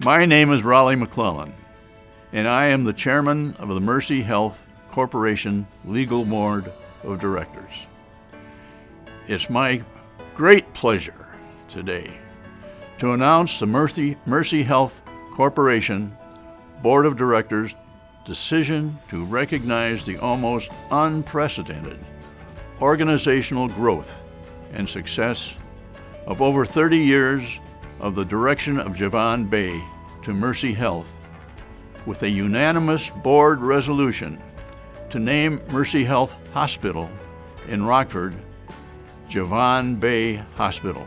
My name is Raleigh McClellan, and I am the chairman of the Mercyheath Corporation Legal Board of Directors. It's my great pleasure today to announce the Mercyheath Corporation Board of Directors' decision to recognize the almost unprecedented organizational growth and success of over 30 years of the direction of Javon Bay to Mercyheath, with a unanimous board resolution to name Mercyheath Hospital in Rockford Javon Bay Hospital.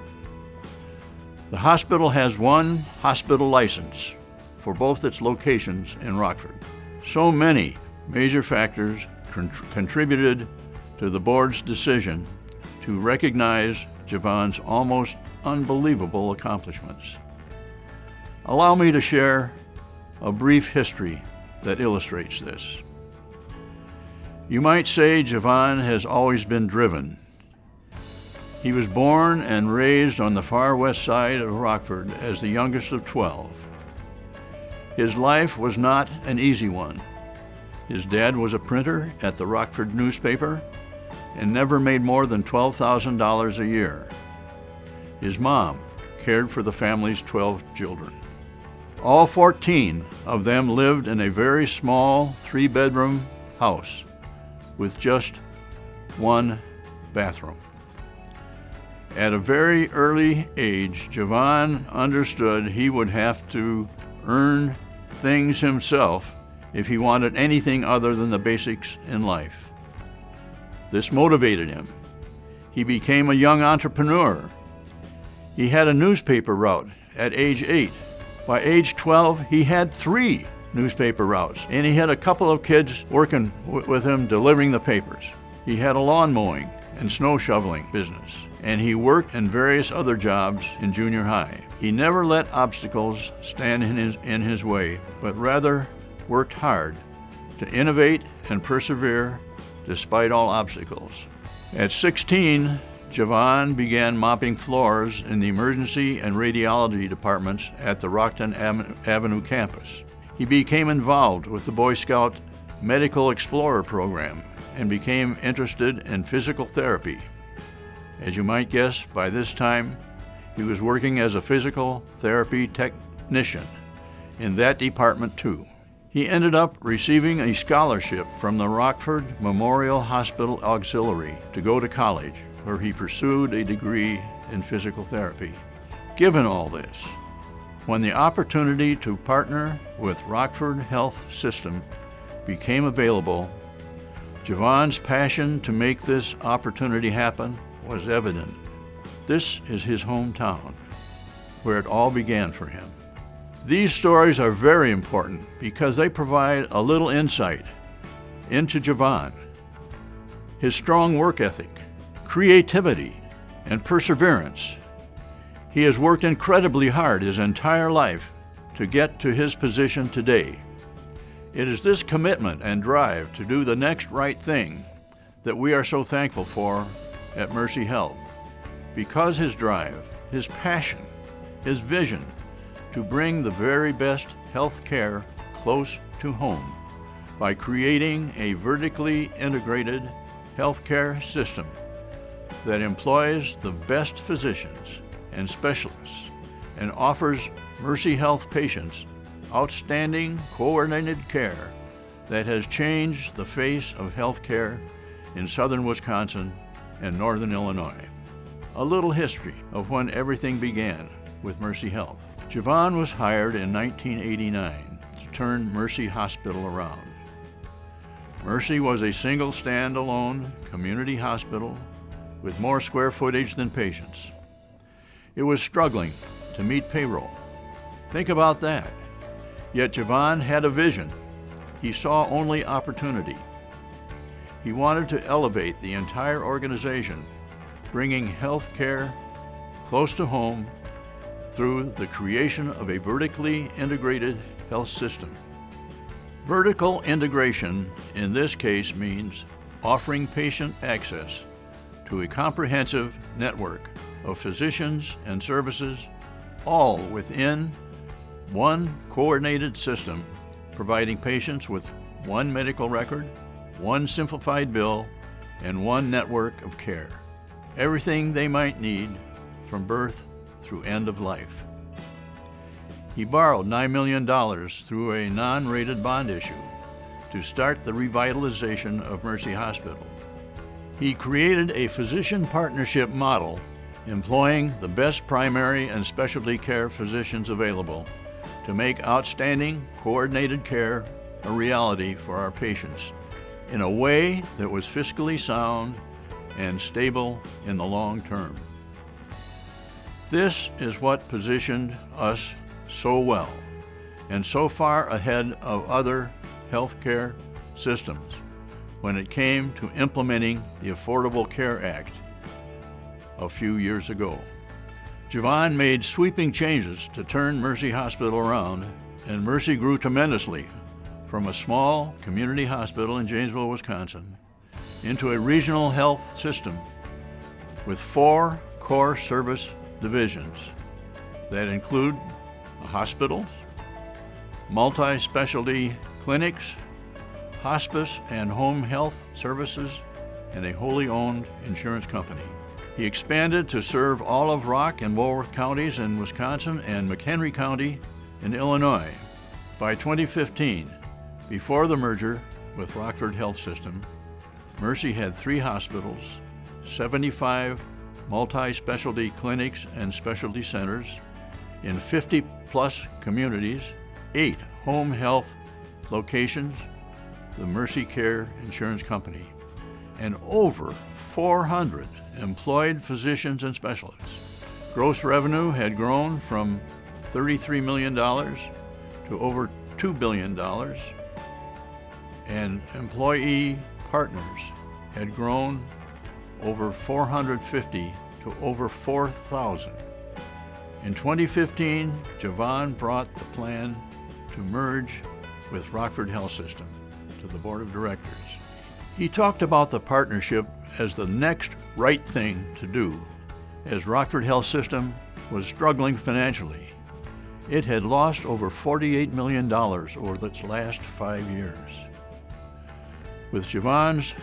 The hospital has one hospital license for both its locations in Rockford. So many major factors contributed to the board's decision to recognize Javon's almost unbelievable accomplishments. Allow me to share a brief history that illustrates this. You might say Javon has always been driven. He was born and raised on the far west side of Rockford as the youngest of 12. His life was not an easy one. His dad was a printer at the Rockford newspaper and never made more than $12,000 a year. His mom cared for the family's 12 children. All 14 of them lived in a very small 3-bedroom house with just one bathroom. At a very early age, Javon understood he would have to earn things himself if he wanted anything other than the basics in life. This motivated him. He became a young entrepreneur. He had a newspaper route at age 8. By age 12, he had 3 newspaper routes, and he had a couple of kids working with him delivering the papers. He had a lawn mowing and snow shoveling business, and he worked in various other jobs in junior high. He never let obstacles stand in his way, but rather worked hard to innovate and persevere despite all obstacles. At 16, Javon began mopping floors in the emergency and radiology departments at the Rockton Avenue campus. He became involved with the Boy Scout Medical Explorer program and became interested in physical therapy. As you might guess, by this time, he was working as a physical therapy technician in that department too. He ended up receiving a scholarship from the Rockford Memorial Hospital Auxiliary to go to college, where he pursued a degree in physical therapy. Given all this, when the opportunity to partner with Rockford Health System became available, Javon's passion to make this opportunity happen was evident. This is his hometown, where it all began for him. These stories are very important because they provide a little insight into Javon, his strong work ethic, creativity, and perseverance. He has worked incredibly hard his entire life to get to his position today. It is this commitment and drive to do the next right thing that we are so thankful for at Mercyheath, because his drive, his passion, his vision to bring the very best health care close to home by creating a vertically integrated healthcare system that employs the best physicians and specialists and offers Mercyheath patients outstanding coordinated care that has changed the face of healthcare in southern Wisconsin and northern Illinois. A little history of when everything began with Mercyheath. Javon was hired in 1989 to turn Mercy Hospital around. Mercy was a single standalone community hospital with more square footage than patients. It was struggling to meet payroll. Think about that. Yet Javon had a vision. He saw only opportunity. He wanted to elevate the entire organization, bringing health care close to home through the creation of a vertically integrated health system. Vertical integration in this case means offering patient access to a comprehensive network of physicians and services, all within one coordinated system providing patients with one medical record, one simplified bill, and one network of care. Everything they might need from birth through end of life. He borrowed $9 million through a non-rated bond issue to start the revitalization of Mercy Hospital. He created a physician partnership model employing the best primary and specialty care physicians available to make outstanding coordinated care a reality for our patients in a way that was fiscally sound and stable in the long term. This is what positioned us so well and so far ahead of other healthcare systems when it came to implementing the Affordable Care Act a few years ago. Javon made sweeping changes to turn Mercy Hospital around, and Mercy grew tremendously from a small community hospital in Janesville, Wisconsin, into a regional health system with 4 core service divisions that include hospitals, multi-specialty clinics, hospice and home health services, and a wholly owned insurance company. He expanded to serve all of Rock and Walworth counties in Wisconsin and McHenry County in Illinois. By 2015, before the merger with Rockford Health System, Mercy had 3 hospitals, 75 multi-specialty clinics and specialty centers in 50-plus communities, 8 home health locations, the Mercy Care Insurance Company, and over 400 employed physicians and specialists. Gross revenue had grown from $33 million to over $2 billion, and employee partners had grown over 450 to over 4,000. In 2015, Javon brought the plan to merge with Rockford Health System to the board of directors. He talked about the partnership as the next right thing to do, as Rockford Health System was struggling financially. It had lost over $48 million over its last 5 years. With Javon's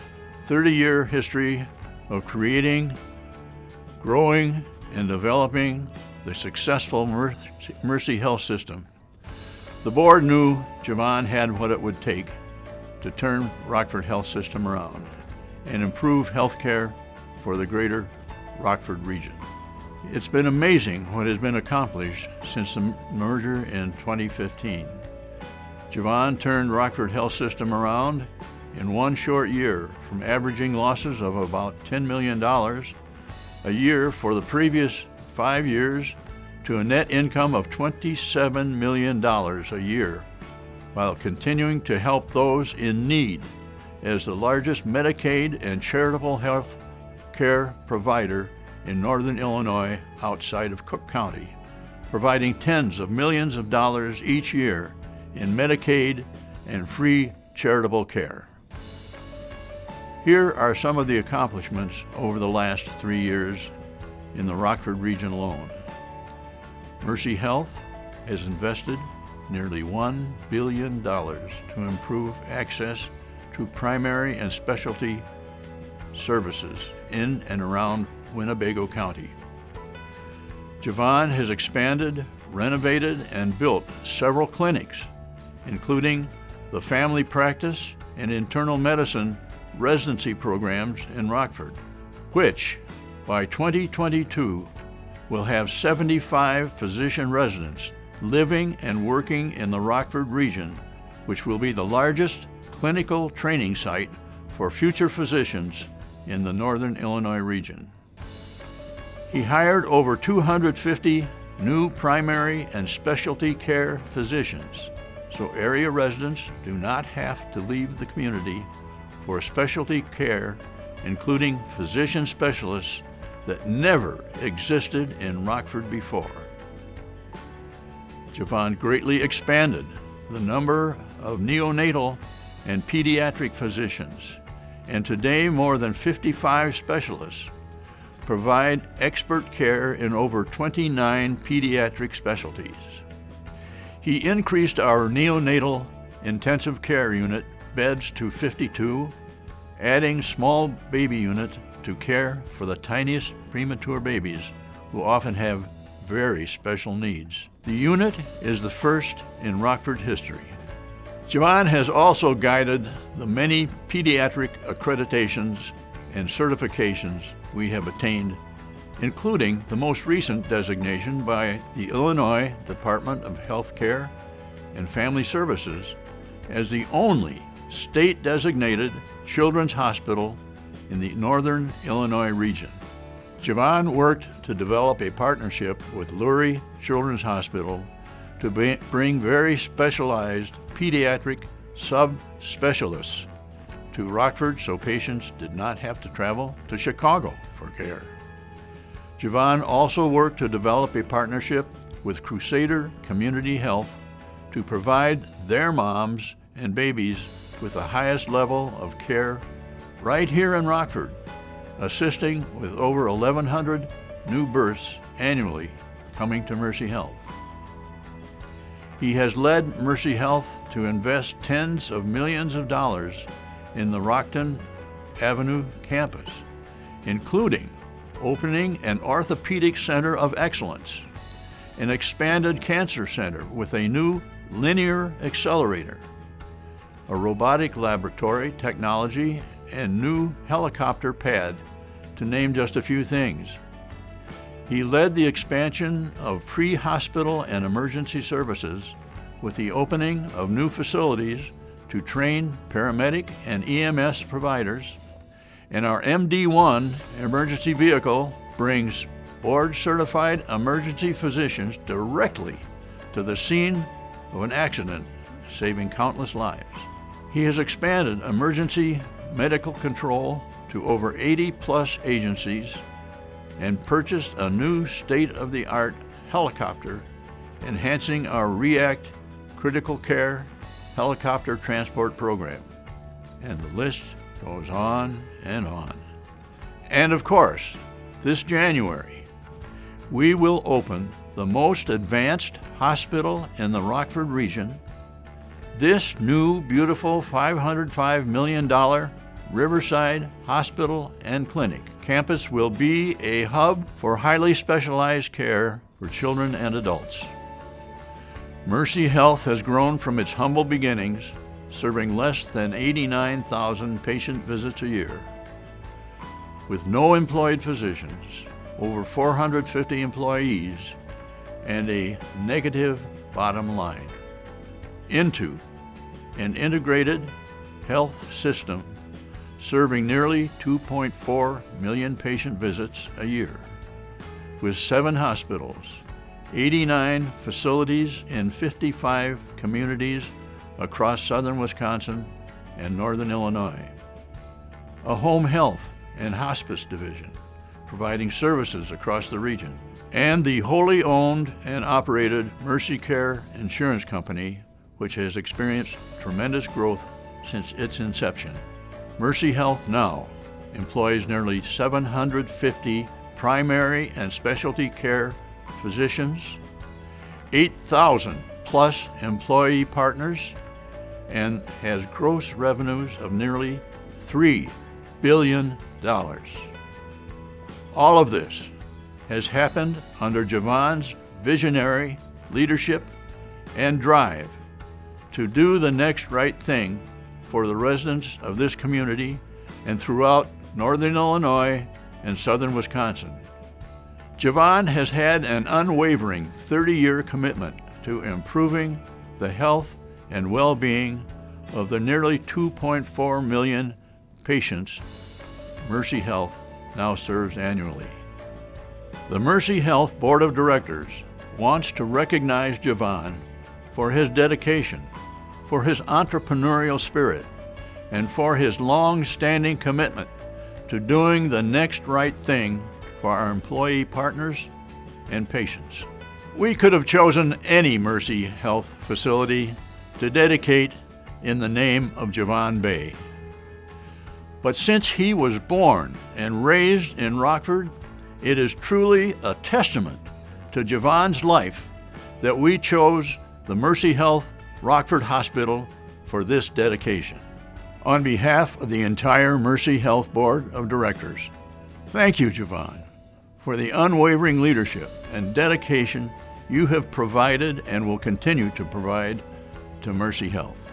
30-year history of creating, growing, and developing the successful Mercy Health System, the board knew Javon had what it would take to turn Rockford Health System around and improve health care for the greater Rockford region. It's been amazing what has been accomplished since the merger in 2015. Javon turned Rockford Health System around in one short year from averaging losses of about $10 million a year for the previous 5 years to a net income of $27 million a year, while continuing to help those in need as the largest Medicaid and charitable health care provider in northern Illinois outside of Cook County, providing tens of millions of dollars each year in Medicaid and free charitable care. Here are some of the accomplishments over the last 3 years in the Rockford region alone. Mercy Health has invested nearly $1 billion to improve access to primary and specialty services in and around Winnebago County. Javon has expanded, renovated, and built several clinics, including the family practice and internal medicine residency programs in Rockford, which by 2022 will have 75 physician residents living and working in the Rockford region, which will be the largest clinical training site for future physicians in the northern Illinois region. He hired over 250 new primary and specialty care physicians, so area residents do not have to leave the community for specialty care, including physician specialists that never existed in Rockford before. Javon greatly expanded the number of neonatal and pediatric physicians, and today more than 55 specialists provide expert care in over 29 pediatric specialties. He increased our neonatal intensive care unit beds to 52, adding small baby unit to care for the tiniest premature babies who often have very special needs. The unit is the first in Rockford history. Javon has also guided the many pediatric accreditations and certifications we have attained, including the most recent designation by the Illinois Department of Health Care and Family Services as the only state-designated children's hospital in the northern Illinois region. Javon worked to develop a partnership with Lurie Children's Hospital to bring very specialized pediatric subspecialists to Rockford so patients did not have to travel to Chicago for care. Javon also worked to develop a partnership with Crusader Community Health to provide their moms and babies with the highest level of care right here in Rockford, assisting with over 1,100 new births annually coming to Mercyheath. He has led Mercyheath to invest tens of millions of dollars in the Rockton Avenue campus, including opening an orthopedic center of excellence, an expanded cancer center with a new linear accelerator, a robotic laboratory technology, and new helicopter pad, to name just a few things. He led the expansion of pre-hospital and emergency services with the opening of new facilities to train paramedic and EMS providers, and our MD1 emergency vehicle brings board-certified emergency physicians directly to the scene of an accident, saving countless lives. He has expanded emergency medical control to over 80-plus agencies and purchased a new state-of-the-art helicopter, enhancing our REACT critical care helicopter transport program. And the list goes on and on. And of course, this January, we will open the most advanced hospital in the Rockford region. This new, beautiful $505 million Riverside Hospital and Clinic campus will be a hub for highly specialized care for children and adults. Mercyheath has grown from its humble beginnings, serving less than 89,000 patient visits a year. With no employed physicians, over 450 employees, and a negative bottom line, into an integrated health system serving nearly 2.4 million patient visits a year, with 7 hospitals, 89 facilities in 55 communities across southern Wisconsin and northern Illinois, a home health and hospice division providing services across the region, and the wholly owned and operated Mercy Care Insurance Company, which has experienced tremendous growth since its inception. Mercyheath now employs nearly 750 primary and specialty care physicians, 8,000 plus employee partners, and has gross revenues of nearly $3 billion. All of this has happened under Javon's visionary leadership and drive to do the next right thing for the residents of this community and throughout northern Illinois and southern Wisconsin. Javon has had an unwavering 30-year commitment to improving the health and well-being of the nearly 2.4 million patients Mercyheath now serves annually. The Mercyheath Board of Directors wants to recognize Javon for his dedication, for his entrepreneurial spirit, and for his long-standing commitment to doing the next right thing for our employee partners and patients. We could have chosen any Mercyheath facility to dedicate in the name of Javon Bay. But since he was born and raised in Rockford, it is truly a testament to Javon's life that we chose the Mercyheath Rockford Hospital for this dedication. On behalf of the entire Mercyheath Board of Directors, thank you, Javon, for the unwavering leadership and dedication you have provided and will continue to provide to Mercyheath.